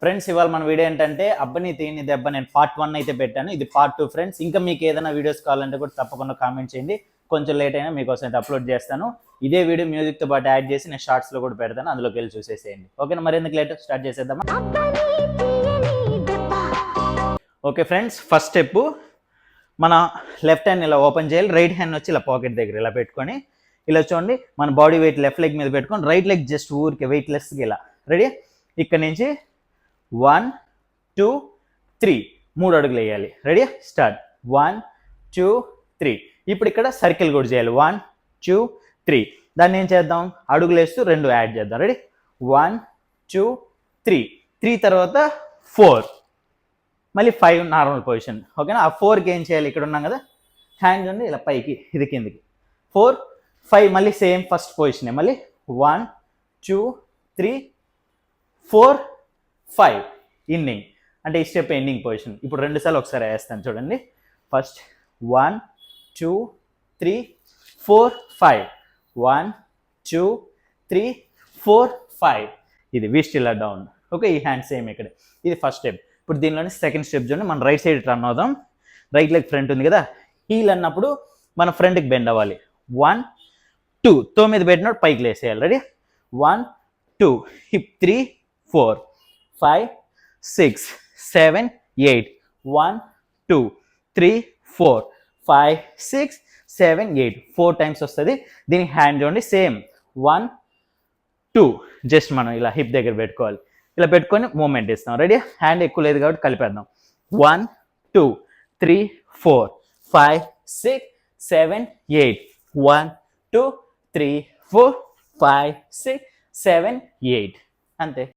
Friends ఇవాళ మన video ఏంటంటే అబ్బని తీని దెబ్బ నేను పార్ట్ 1 అయితే పెట్టాను. ఇది పార్ట్ 2 ఫ్రెండ్స్. ఇంకా మీకు ఏదైనా వీడియోస్ కావాలంటే కూడా తప్పకుండా కామెంట్ చేయండి. కొంచెం లేట్ అయినా మీకోసం అయితే అప్లోడ్ చేస్తాను. ఇదే వీడియో మ్యూజిక్తో పాటు యాడ్ చేసి నేను షార్ట్స్లో కూడా పెడతాను. అందులోకి వెళ్ళి చూసేసేయండి. ఓకేనా, మరి ఎందుకు లేట్ స్టార్ట్ చేసేద్దామా? ఓకే ఫ్రెండ్స్, ఫస్ట్ స్టెప్ మన లెఫ్ట్ హ్యాండ్ ఇలా ఓపెన్ చేయాలి. రైట్ హ్యాండ్ వచ్చి ఇలా పాకెట్ దగ్గర ఇలా పెట్టుకొని ఇలా చూడండి, మన బాడీ వెయిట్ లెఫ్ట్ లెగ్ మీద పెట్టుకొని రైట్ లెగ్ జస్ట్ ఊరికే వెయిట్లెస్గా ఇలా రెడీ. ఇక్కడ నుంచి 1 2 3 3 అడుగులు వేయాలి. Ready, start. 1 2 3. ఇప్పుడు ఇక్కడ సర్కిల్ కూడా చేయాలి. 1 2 3. దాన్ని ఏం చేద్దాం, అడుగులు వేస్తూ 2 యాడ్ చేద్దాం. రెడీ, 1 2 3. 3 తర్వాత 4, మళ్ళీ 5 నార్మల్ పొజిషన్. ఓకేనా, ఆ 4కి ఏం చేయాలి, ఇక్కడ ఉన్నాం కదా హ్యాండ్ ఉంది ఇలా పైకి, ఇది కిందికి. 4 5 మళ్ళీ సేమ్ ఫస్ట్ పొజిషనే. మళ్ళీ 1 2 3 4 5 ఎండింగ్, అంటే ఈ స్టెప్ ఎండింగ్ పొజిషన్. ఇప్పుడు 2 సార్లు ఒకసారి వేస్తాను చూడండి. ఫస్ట్ 1 2 3 4 5 1 2 3 4 5. ఇది విస్ట్ ఇలా డౌన్. ఓకే, ఈ హ్యాండ్ సేమ్ ఇక్కడ. ఇది ఫస్ట్ స్టెప్. ఇప్పుడు దీనిలోనే సెకండ్ స్టెప్ చూడండి. మనం రైట్ సైడ్ రన్ అవుదాం. రైట్ లెగ్ ఫ్రంట్ ఉంది కదా, హీల్ అన్నప్పుడు మన ఫ్రంట్కి బెండ్ అవ్వాలి. 1 2 తో మీద పెట్టినప్పుడు పైకి లేసేయాలి. రెడీ, 1 2 హిప్ 3 4 5 6 7 8 1 2 3 4 5 6 7 8 4 టైమ్స్ వస్తుంది. దీనికి హ్యాండ్ చూడండి సేమ్ 1 2 జస్ట్ మనం ఇలా హిప్ దగ్గర పెట్టుకోవాలి. ఇలా పెట్టుకొని మూమెంట్ ఇస్తాం. రెడీ, హ్యాండ్ ఎక్కువ లేదు కాబట్టి కలిపేద్దాం. 1 2 3 4 5 6 7 8 1 2 3 4 5 6 7 8. అంతే.